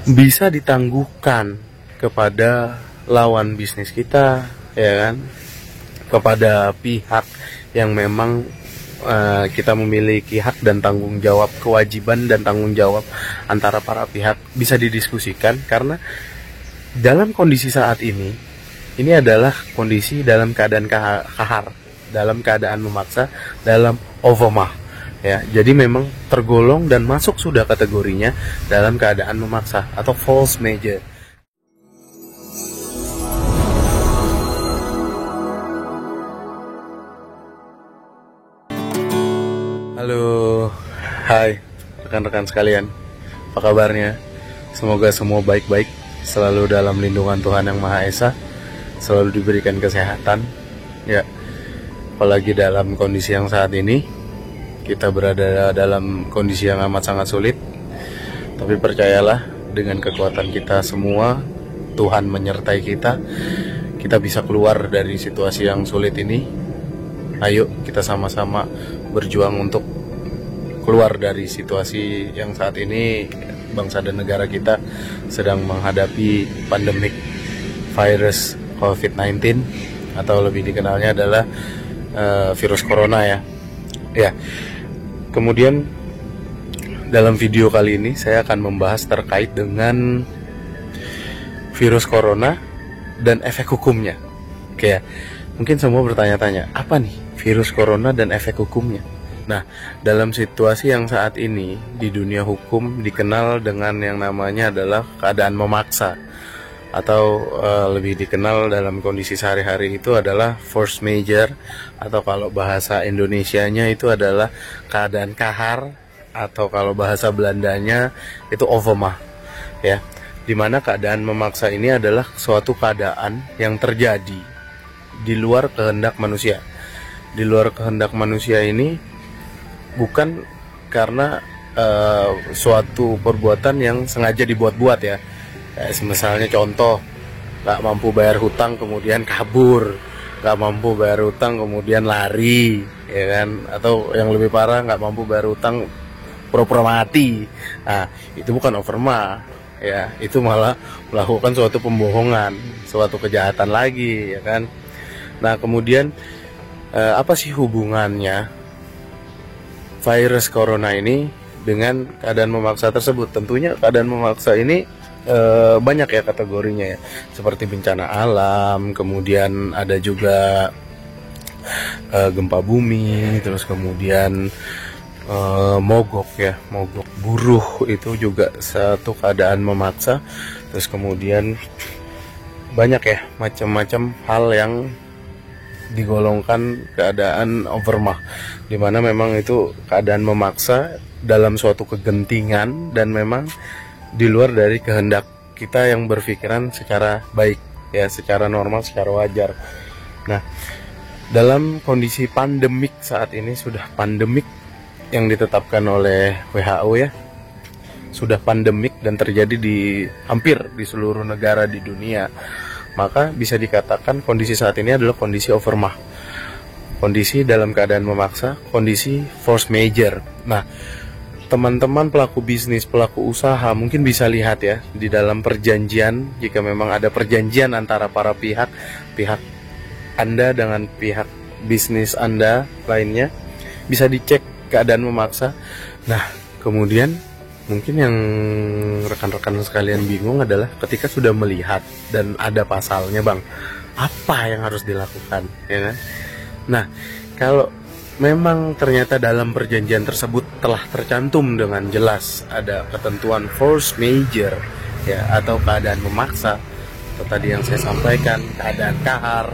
bisa ditangguhkan kepada lawan bisnis kita, ya kan, kepada pihak yang memang kita memiliki hak dan tanggung jawab, kewajiban dan tanggung jawab antara para pihak bisa didiskusikan. Karena dalam kondisi saat ini adalah kondisi dalam keadaan kahar, dalam keadaan memaksa, dalam overmah, ya. Jadi memang tergolong dan masuk sudah kategorinya dalam keadaan memaksa atau force major. Halo, hai rekan-rekan sekalian, apa kabarnya? Semoga semua baik-baik, selalu dalam lindungan Tuhan Yang Maha Esa, selalu diberikan kesehatan, ya. Apalagi dalam kondisi yang saat ini, kita berada dalam kondisi yang amat sangat sulit. Tapi percayalah, dengan kekuatan kita semua, Tuhan menyertai kita. Kita bisa keluar dari situasi yang sulit ini. Ayo kita sama-sama berjuang untuk keluar dari situasi yang saat ini bangsa dan negara kita sedang menghadapi pandemik virus COVID-19, atau lebih dikenalnya adalah virus corona, ya. Ya. Kemudian dalam video kali ini saya akan membahas terkait dengan virus corona dan efek hukumnya. Oke, ya. Mungkin semua bertanya-tanya, apa nih virus corona dan efek hukumnya? Nah, dalam situasi yang saat ini di dunia hukum dikenal dengan yang namanya adalah keadaan memaksa, atau lebih dikenal dalam kondisi sehari-hari itu adalah force major, atau kalau bahasa Indonesianya itu adalah keadaan kahar, atau kalau bahasa Belandanya itu overmah, ya. Dimana keadaan memaksa ini adalah suatu keadaan yang terjadi di luar kehendak manusia. Di luar kehendak manusia ini bukan karena suatu perbuatan yang sengaja dibuat-buat, ya. Misalnya contoh, gak mampu bayar hutang kemudian kabur, gak mampu bayar hutang kemudian lari, ya kan. Atau yang lebih parah, gak mampu bayar hutang pura-pura mati. Nah, itu bukan overmah, ya. Itu malah melakukan suatu pembohongan, suatu kejahatan lagi, ya kan. Nah, kemudian apa sih hubungannya virus corona ini dengan keadaan memaksa tersebut? Tentunya keadaan memaksa ini banyak ya kategorinya, ya. Seperti bencana alam, kemudian ada juga gempa bumi, terus kemudian mogok, ya, mogok buruh itu juga satu keadaan memaksa. Terus kemudian banyak ya macam-macam hal yang digolongkan keadaan overmah, dimana memang itu keadaan memaksa dalam suatu kegentingan dan memang di luar dari kehendak kita yang berpikiran secara baik, ya, secara normal, secara wajar. Nah, dalam kondisi pandemik saat ini, sudah pandemik yang ditetapkan oleh WHO, ya, sudah pandemik dan terjadi di hampir di seluruh negara di dunia, maka bisa dikatakan kondisi saat ini adalah kondisi overmah, kondisi dalam keadaan memaksa, kondisi force major. Nah, teman-teman pelaku bisnis, pelaku usaha mungkin bisa lihat, ya, di dalam perjanjian, jika memang ada perjanjian antara para pihak Anda dengan pihak bisnis Anda lainnya, bisa dicek keadaan memaksa. Nah, kemudian mungkin yang rekan-rekan sekalian bingung adalah ketika sudah melihat dan ada pasalnya, Bang, apa yang harus dilakukan, ya kan? Nah, kalau memang ternyata dalam perjanjian tersebut telah tercantum dengan jelas ada ketentuan force major, ya, atau keadaan memaksa, atau tadi yang saya sampaikan keadaan kahar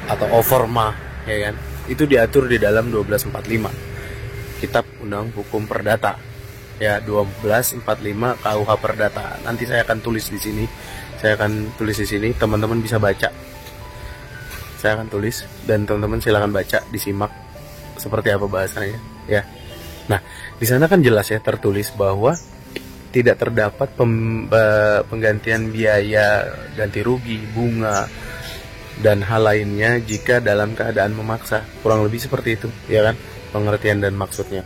atau overmah, ya kan? Itu diatur di dalam 1245 Kitab Undang Hukum Perdata, ya, 1245 KUH Perdata. Nanti saya akan tulis di sini. Teman-teman bisa baca. Saya akan tulis dan teman-teman silakan baca, disimak seperti apa bahasanya, ya. Nah, di sana kan jelas, ya, tertulis bahwa tidak terdapat penggantian biaya ganti rugi, bunga, dan hal lainnya jika dalam keadaan memaksa. Kurang lebih seperti itu, ya kan, pengertian dan maksudnya.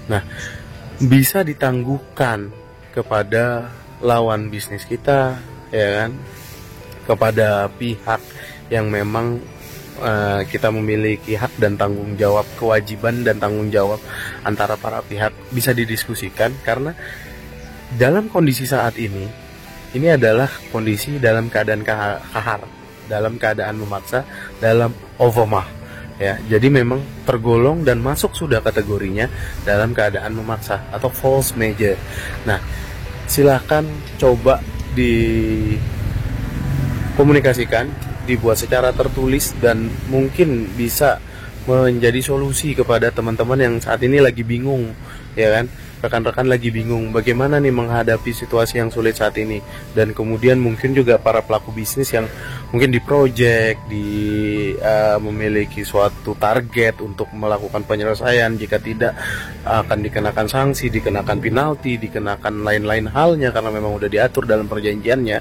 Nah, bisa ditangguhkan kepada lawan bisnis kita, ya kan, kepada pihak yang memang kita memiliki hak dan tanggung jawab, kewajiban dan tanggung jawab antara para pihak bisa didiskusikan. Karena dalam kondisi saat ini adalah kondisi dalam keadaan kahar, dalam keadaan memaksa, dalam overmah, ya. Jadi memang tergolong dan masuk sudah kategorinya dalam keadaan memaksa atau force major. Nah, silahkan coba dikomunikasikan, dibuat secara tertulis, dan mungkin bisa menjadi solusi kepada teman-teman yang saat ini lagi bingung, ya kan, rekan-rekan lagi bingung bagaimana nih menghadapi situasi yang sulit saat ini. Dan kemudian mungkin juga para pelaku bisnis yang mungkin di project, memiliki suatu target untuk melakukan penyelesaian, jika tidak akan dikenakan sanksi, dikenakan penalti, dikenakan lain-lain halnya karena memang udah diatur dalam perjanjiannya.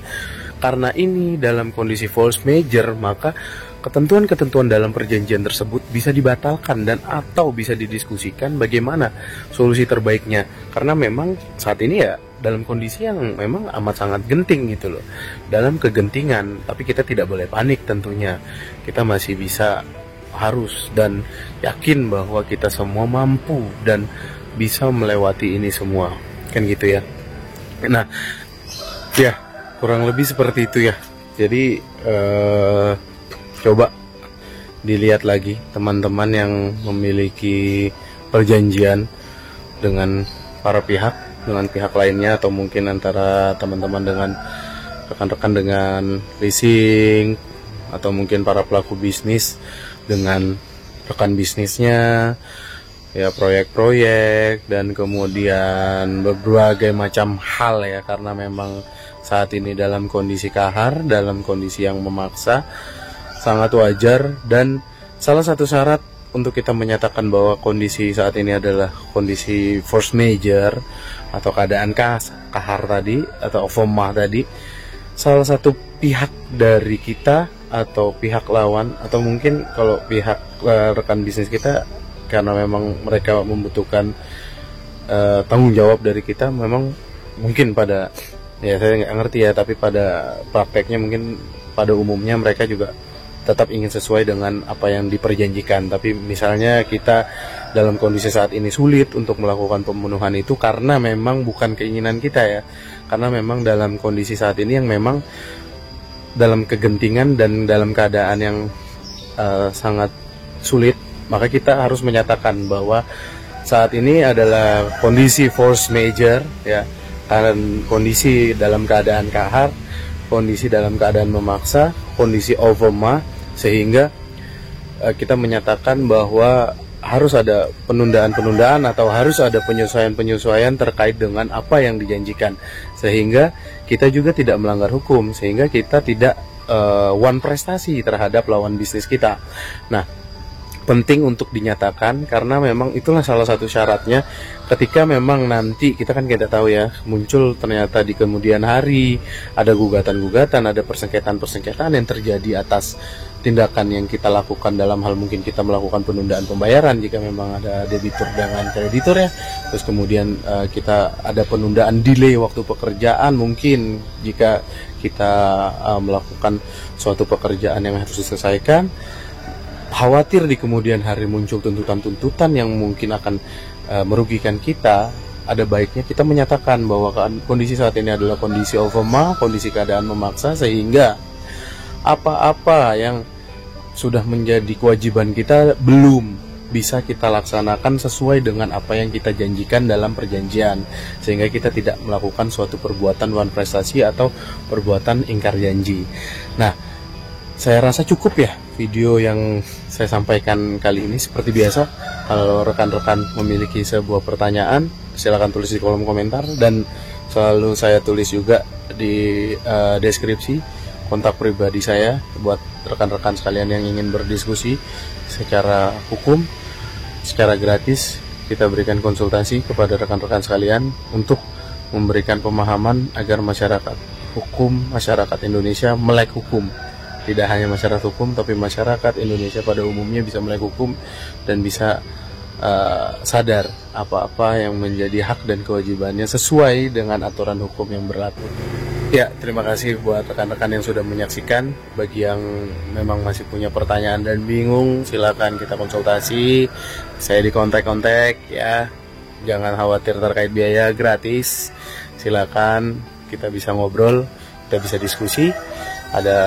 Karena ini dalam kondisi force major, maka ketentuan-ketentuan dalam perjanjian tersebut bisa dibatalkan dan atau bisa didiskusikan bagaimana solusi terbaiknya. Karena memang saat ini ya dalam kondisi yang memang amat sangat genting gitu loh, dalam kegentingan. Tapi kita tidak boleh panik tentunya. Kita masih bisa, harus dan yakin bahwa kita semua mampu dan bisa melewati ini semua, kan gitu ya. Nah, ya kurang lebih seperti itu ya. Jadi coba dilihat lagi teman-teman yang memiliki perjanjian dengan para pihak, dengan pihak lainnya, atau mungkin antara teman-teman dengan rekan-rekan dengan leasing, atau mungkin para pelaku bisnis dengan rekan bisnisnya, ya, proyek-proyek dan kemudian berbagai macam hal ya. Karena memang saat ini dalam kondisi kahar, dalam kondisi yang memaksa, sangat wajar. Dan salah satu syarat untuk kita menyatakan bahwa kondisi saat ini adalah kondisi force major atau keadaan kahar tadi atau overmah tadi, salah satu pihak dari kita atau pihak lawan, atau mungkin kalau pihak rekan bisnis kita, karena memang mereka membutuhkan tanggung jawab dari kita, memang mungkin pada, ya saya nggak ngerti ya, tapi pada prakteknya mungkin pada umumnya mereka juga tetap ingin sesuai dengan apa yang diperjanjikan. Tapi misalnya kita dalam kondisi saat ini sulit untuk melakukan pembunuhan itu karena memang bukan keinginan kita ya, karena memang dalam kondisi saat ini yang memang dalam kegentingan dan dalam keadaan yang sangat sulit, maka kita harus menyatakan bahwa saat ini adalah kondisi force major ya, karena kondisi dalam keadaan kahar, kondisi dalam keadaan memaksa, kondisi overmah, sehingga kita menyatakan bahwa harus ada penundaan-penundaan atau harus ada penyesuaian-penyesuaian terkait dengan apa yang dijanjikan, sehingga kita juga tidak melanggar hukum, sehingga kita tidak one prestasi terhadap lawan bisnis kita. Nah, penting untuk dinyatakan karena memang itulah salah satu syaratnya ketika memang nanti kita kan tidak tahu ya, muncul ternyata di kemudian hari ada gugatan-gugatan, ada persengketaan-persengketaan yang terjadi atas tindakan yang kita lakukan, dalam hal mungkin kita melakukan penundaan pembayaran jika memang ada debitur dengan kreditur ya, terus kemudian kita ada penundaan delay waktu pekerjaan, mungkin jika kita melakukan suatu pekerjaan yang harus diselesaikan, khawatir di kemudian hari muncul tuntutan-tuntutan yang mungkin akan merugikan kita, ada baiknya kita menyatakan bahwa kondisi saat ini adalah kondisi overmah, kondisi keadaan memaksa, sehingga apa-apa yang sudah menjadi kewajiban kita belum bisa kita laksanakan sesuai dengan apa yang kita janjikan dalam perjanjian, sehingga kita tidak melakukan suatu perbuatan wan prestasi atau perbuatan ingkar janji. Nah, saya rasa cukup ya video yang saya sampaikan kali ini. Seperti biasa, kalau rekan-rekan memiliki sebuah pertanyaan, silakan tulis di kolom komentar, dan selalu saya tulis juga di deskripsi kontak pribadi saya buat rekan-rekan sekalian yang ingin berdiskusi secara hukum, secara gratis. Kita berikan konsultasi kepada rekan-rekan sekalian untuk memberikan pemahaman agar masyarakat hukum, masyarakat Indonesia melek hukum. Tidak hanya masyarakat hukum, tapi masyarakat Indonesia pada umumnya bisa melek hukum dan bisa sadar apa-apa yang menjadi hak dan kewajibannya sesuai dengan aturan hukum yang berlaku. Ya, terima kasih buat rekan-rekan yang sudah menyaksikan. Bagi yang memang masih punya pertanyaan dan bingung, silakan kita konsultasi. Saya di kontak-kontak ya. Jangan khawatir terkait biaya, gratis. Silakan kita bisa ngobrol, kita bisa diskusi. Ada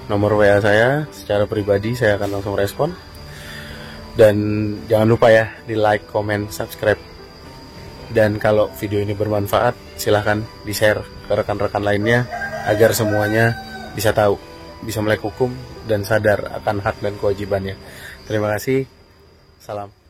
nomor WA saya secara pribadi, saya akan langsung respon. Dan jangan lupa ya, di like, comment, subscribe. Dan kalau video ini bermanfaat, silahkan di-share ke rekan-rekan lainnya agar semuanya bisa tahu, bisa melek hukum dan sadar akan hak dan kewajibannya. Terima kasih. Salam.